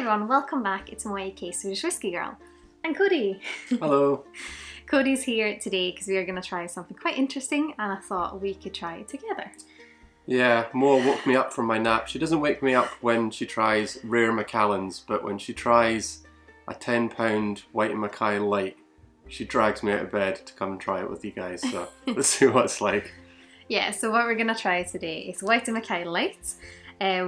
everyone, welcome back. It's my UK Swedish Whiskey Girl. And Cody. Hello. Cody's here today because we are going to try something quite interesting and I thought we could try it together. Yeah, Moa woke me up from my nap. She doesn't wake me up when she tries rare Macallans, but when she tries a £10 Whyte and Mackay light, she drags me out of bed to come and try it with you guys. So let's see what it's like. Yeah, so what we're going to try today is Whyte and Mackay light. You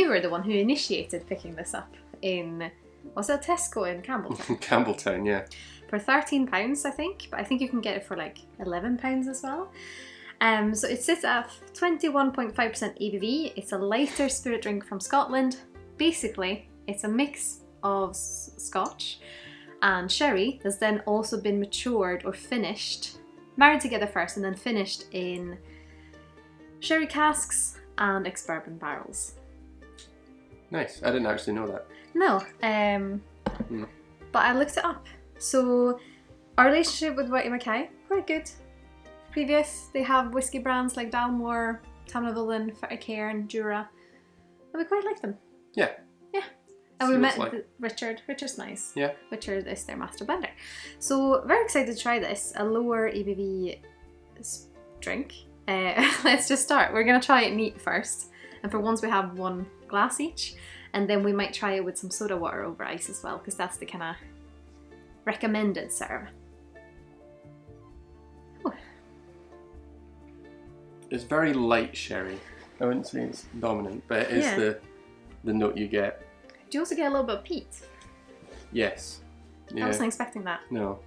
were the one who initiated picking this up in, was it Tesco in Campbelltown? Campbelltown, yeah. For £13, I think, but I think you can get it for like £11 as well. So it sits at 21.5% ABV. It's a lighter spirit drink from Scotland. Basically, it's a mix of Scotch and sherry that's then also been matured or finished, married together first and then finished in sherry casks and ex-bourbon barrels. Nice. I didn't actually know that. No, but I looked it up. So our relationship with Whyte and Mackay, quite good. Previous, they have whiskey brands like Dalmore, Tamnaville, Cairn, Jura, and we quite like them. Yeah. Yeah. And we met Richard. Richard's nice. Yeah. Richard is their master blender. So very excited to try this. A lower ABV drink. Let's just start. We're going to try it neat first. And for once we have one glass each. And then we might try it with some soda water over ice as well. Because that's the kind of recommended serve. Oh. It's very light sherry. I wouldn't say it's dominant, but it is the note you get. Do you also get a little bit of peat? Yes. Yeah. I wasn't expecting that. No.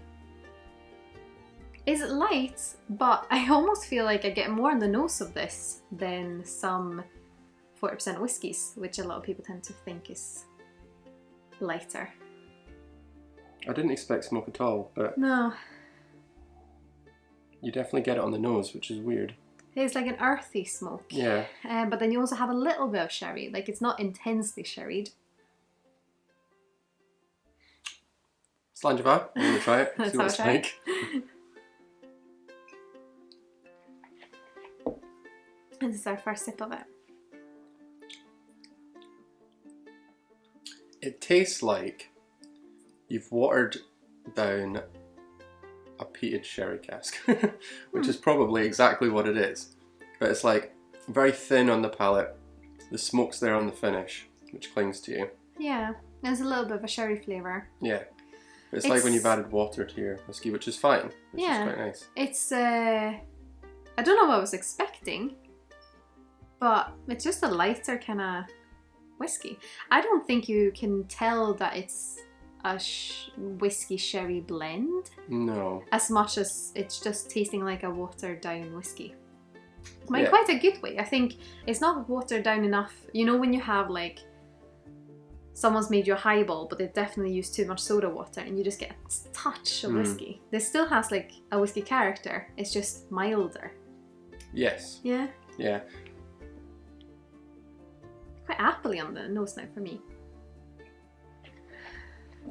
It's light, but I almost feel like I get more on the nose of this than some 40% whiskies, which a lot of people tend to think is lighter. I didn't expect smoke at all, but no, you definitely get it on the nose, which is weird. It's like an earthy smoke. Yeah. But then you also have a little bit of sherry, like it's not intensely sherried. Sláinte Skål. I'm going to try it, see what it's like. This is our first sip of it. It tastes like you've watered down a peated sherry cask, which is probably exactly what it is. But it's like very thin on the palate. The smoke's there on the finish, which clings to you. Yeah, there's a little bit of a sherry flavour. Yeah. But it's like when you've added water to your whiskey, which is fine, which is quite nice. It's, I don't know what I was expecting, but it's just a lighter kind of whiskey. I don't think you can tell that it's a whiskey sherry blend. No. As much as it's just tasting like a watered down whiskey. But in quite a good way. I think it's not watered down enough. You know when you have like, someone's made you a highball, but they've definitely used too much soda water and you just get a touch of whiskey. This still has like a whiskey character. It's just milder. Yes. Yeah? Yeah. Quite appley on the nose now for me.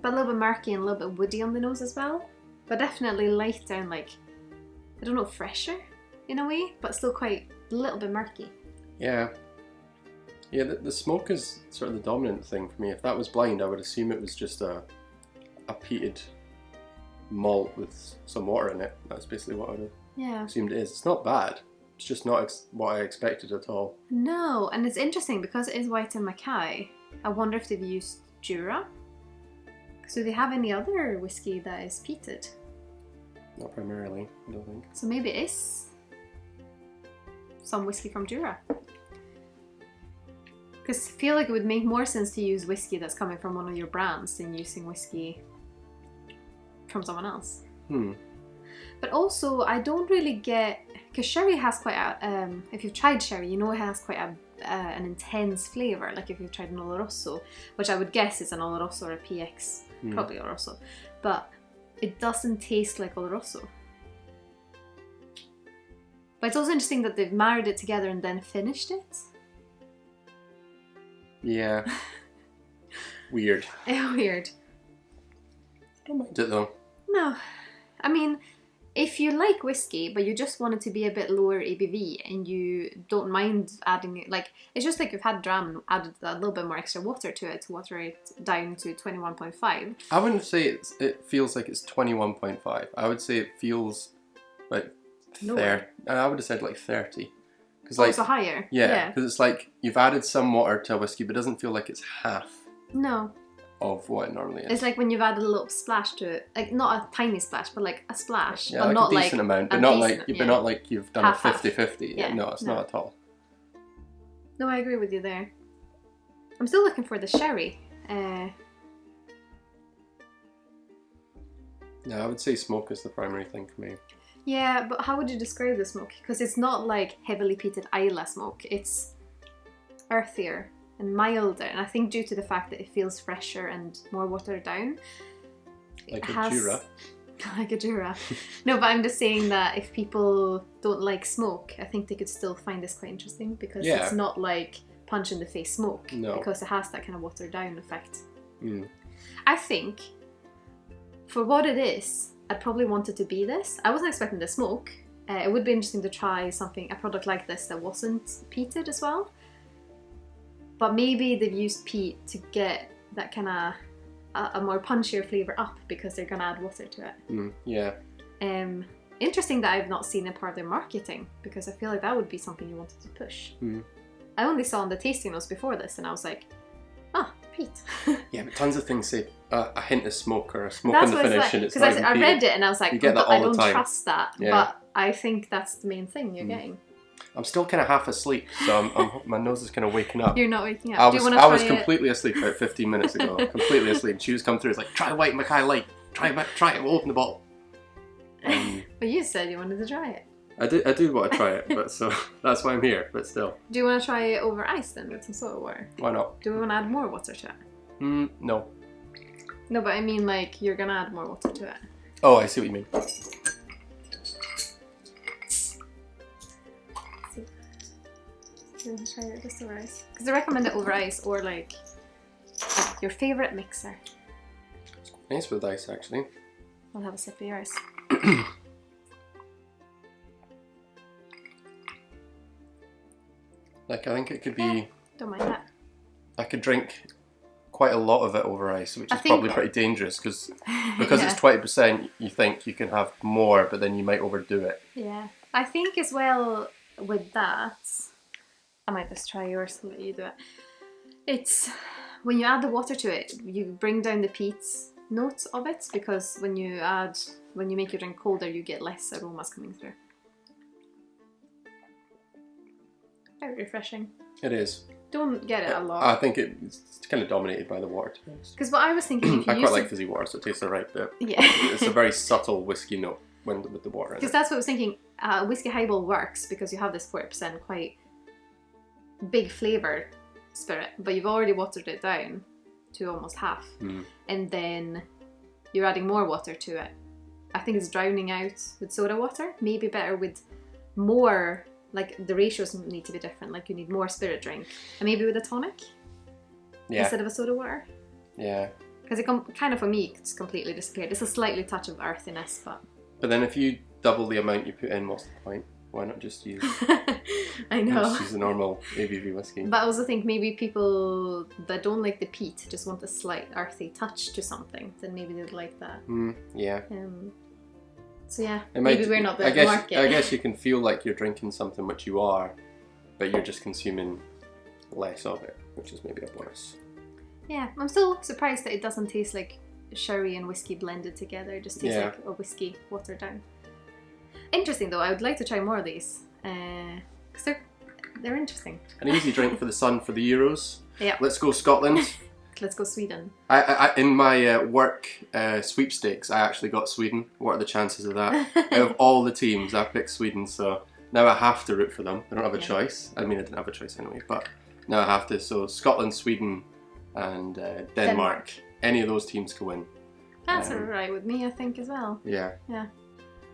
But a little bit murky and a little bit woody on the nose as well. But definitely lighter and like, I don't know, fresher in a way, but still quite a little bit murky. Yeah. Yeah, the smoke is sort of the dominant thing for me. If that was blind, I would assume it was just a peated malt with some water in it. That's basically what I would have assumed it is. It's not bad. It's just not what I expected at all. No, and it's interesting because it is Whyte and Mackay. I wonder if they've used Jura. So do they have any other whiskey that is peated? Not primarily, I don't think. So maybe it is some whiskey from Jura. Because I feel like it would make more sense to use whiskey that's coming from one of your brands than using whiskey from someone else. But also, I don't really get... Because sherry has quite a... if you've tried sherry, you know it has quite an intense flavour. Like if you've tried an Oloroso, which I would guess is an Oloroso or a PX. Probably Oloroso. But it doesn't taste like Oloroso. But it's also interesting that they've married it together and then finished it. Yeah. Weird. Weird. I don't mind it though. No. I mean, if you like whiskey, but you just want it to be a bit lower ABV and you don't mind adding it, like, it's just like you've had dram and added a little bit more extra water to it to water it down to 21.5. I wouldn't say it feels like it's 21.5. I would say it feels like 30. I would have said like 30. Like, so higher? Yeah, because it's like you've added some water to a whiskey, but it doesn't feel like it's half. No. Of what it normally is. It's like when you've added a little splash to it, like not a tiny splash, but like a splash. Yeah, but like not a decent amount, but not like you've done half, a 50-50. Yeah, no, it's not at all. No, I agree with you there. I'm still looking for the sherry. No, I would say smoke is the primary thing for me. Yeah, but how would you describe the smoke? Because it's not like heavily peated Islay smoke. It's earthier and milder, and I think due to the fact that it feels fresher and more watered down. Like a Jura. Like a Jura. No, but I'm just saying that if people don't like smoke, I think they could still find this quite interesting, because it's not like punch in the face smoke. No. Because it has that kind of watered down effect. Mm. I think for what it is, I'd probably want it to be this. I wasn't expecting the smoke. It would be interesting to try a product like this that wasn't peated as well. But maybe they've used peat to get that kind of a more punchier flavour up, because they're going to add water to it. Yeah. Interesting that I've not seen it part of their marketing, because I feel like that would be something you wanted to push. I only saw on the tasting notes before this, and I was like, peat. Yeah, but tons of things say a hint of smoke or a smoke in the finish, and it's not even I peated. read it and I was like, I don't trust that. Yeah. But I think that's the main thing you're getting. I'm still kind of half asleep, so my nose is kind of waking up. You're not waking up. I was completely asleep about 15 minutes ago. Completely asleep. She was coming through. It's like, try Whyte Mackay Light. Try it. We'll open the bottle. But you said you wanted to try it. I do want to try it, but so that's why I'm here. But still. Do you want to try it over ice then with some soda water? Why not? Do we want to add more water to it? No. No, but I mean, like, you're gonna add more water to it. Oh, I see what you mean. Do you want to try it just over ice? Because I recommend it over ice, or like your favourite mixer. It's quite nice with ice, actually. I'll have a sip of your ice. Like, I think it could be... Don't mind that. I could drink quite a lot of it over ice, which is probably pretty dangerous, because it's 20%, you think you can have more, but then you might overdo it. Yeah. I think as well with that, I might just try yours to let you do it. It's when you add the water to it, you bring down the peat notes of it, because when you make your drink colder, you get less aromas coming through. Very refreshing. It is. Don't get it a lot. I think it's kind of dominated by the water, to be honest. Because what I was thinking, if you I quite like fizzy water, so it tastes alright, but it's a very subtle whiskey note with the water in it. Because that's what I was thinking. Whiskey highball works because you have this 40% quite big flavour spirit, but you've already watered it down to almost half, and then you're adding more water to it. I think it's drowning out with soda water. Maybe better with more, like the ratios need to be different. Like you need more spirit drink, and maybe with a tonic instead of a soda water. Yeah. Because it kind of, for me, it's completely disappeared. It's a slightly touch of earthiness, but then if you double the amount you put in, what's the point? Why not just use? I know. Just use a normal ABV whiskey. But I also think maybe people that don't like the peat just want a slight earthy touch to something. Then maybe they'd like that. Yeah. So yeah, maybe we're not the market. I guess you can feel like you're drinking something, which you are, but you're just consuming less of it, which is maybe a bonus. Yeah, I'm still surprised that it doesn't taste like sherry and whiskey blended together. It just tastes like a whiskey watered down. Interesting though, I would like to try more of these because they're interesting. An easy drink for the sun for the Euros. Yeah. Let's go Scotland. Let's go Sweden. I in my work sweepstakes, I actually got Sweden. What are the chances of that? Out of all the teams, I picked Sweden, so now I have to root for them. I don't have a choice. I mean, I didn't have a choice anyway, but now I have to. So Scotland, Sweden, and Denmark. Any of those teams can win. That's alright with me, I think, as well. Yeah. Yeah.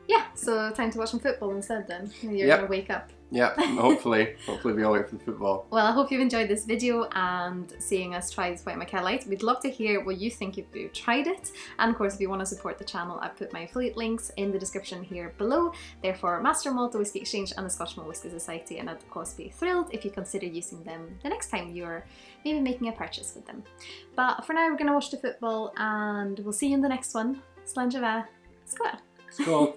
Yeah, so time to watch some football instead then. You're Yep. gonna wake up. Yeah, hopefully we all wait for the football. Well, I hope you've enjoyed this video and seeing us try this Whyte Mackay Light. We'd love to hear what you think if you've tried it. And of course, if you want to support the channel, I've put my affiliate links in the description here below. They're for Master Malta Whisky Exchange and the Scotch Malt Whisky Society, and I'd of course be thrilled if you consider using them the next time you're maybe making a purchase with them. But for now, we're going to watch the football and we'll see you in the next one. Sláinte Skål! Skål!